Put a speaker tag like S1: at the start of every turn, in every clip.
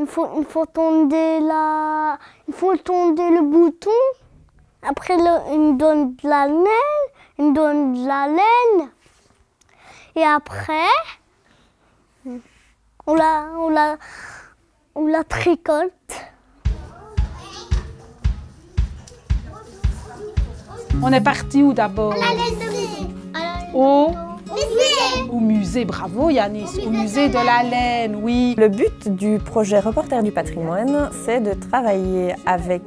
S1: il faut tonder le bouton. Après, il me donne de la laine. Il me donne de la laine. Et après, on la tricote.
S2: On est parti où d'abord? Au musée, bravo Yanis, au musée de la laine, oui.
S3: Le but du projet Reporters du patrimoine, c'est de travailler avec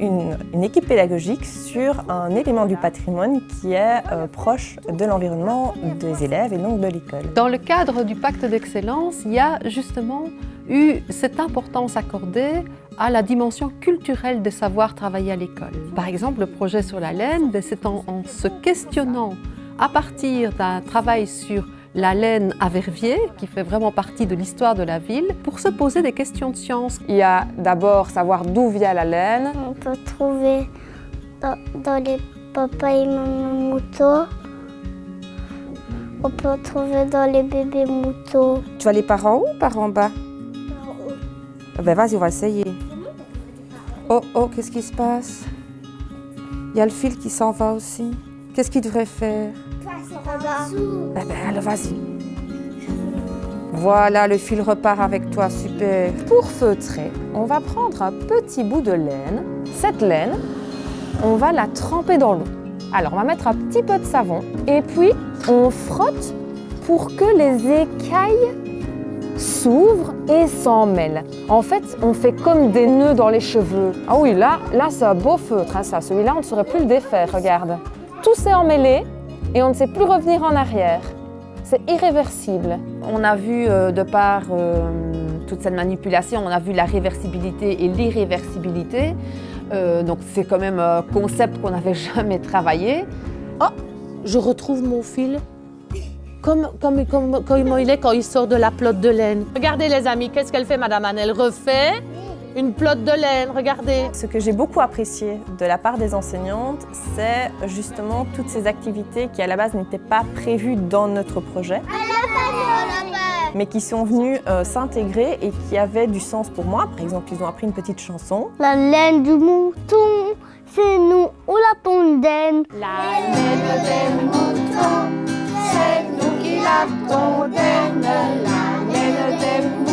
S3: une équipe pédagogique sur un élément du patrimoine qui est proche de l'environnement des élèves et donc de l'école.
S4: Dans le cadre du pacte d'excellence, il y a justement eu cette importance accordée à la dimension culturelle des savoirs travaillés à l'école. Par exemple, le projet sur la laine, c'est en se questionnant à partir d'un travail sur la laine à Verviers, qui fait vraiment partie de l'histoire de la ville, pour se poser des questions de science.
S5: Il y a d'abord savoir d'où vient la laine.
S1: On peut trouver dans les papas et maman moutons. On peut trouver dans les bébés moutons.
S5: Tu vas aller par en haut ou par en bas? Ben vas-y, on va essayer. Oh, oh, qu'est-ce qui se passe? Il y a le fil qui s'en va aussi. Qu'est-ce qu'il devrait faire? Ben, alors vas-y. Voilà, le fil repart avec toi, super. Pour feutrer, on va prendre un petit bout de laine. Cette laine, on va la tremper dans l'eau. Alors, on va mettre un petit peu de savon et puis on frotte pour que les écailles s'ouvrent et s'en mêlent. En fait, on fait comme des nœuds dans les cheveux. Ah oui, là c'est un beau feutre, hein, ça. Celui-là, on ne saurait plus le défaire, regarde. Tout s'est emmêlé et on ne sait plus revenir en arrière. C'est irréversible. On a vu, de par toute cette manipulation, on a vu la réversibilité et l'irréversibilité. Donc c'est quand même un concept qu'on n'avait jamais travaillé.
S2: Oh, je retrouve mon fil comme il est quand il sort de la pelote de laine. Regardez les amis, qu'est-ce qu'elle fait Madame Anne? Elle refait une pelote de laine, regardez.
S3: Ce que j'ai beaucoup apprécié de la part des enseignantes, c'est justement toutes ces activités qui à la base n'étaient pas prévues dans notre projet, mais qui sont venues s'intégrer et qui avaient du sens pour moi. Par exemple, ils ont appris une petite chanson.
S1: La laine du mouton, c'est nous ou la tondaine.
S6: La laine des moutons, c'est nous qui la tondaine. La laine des moutons.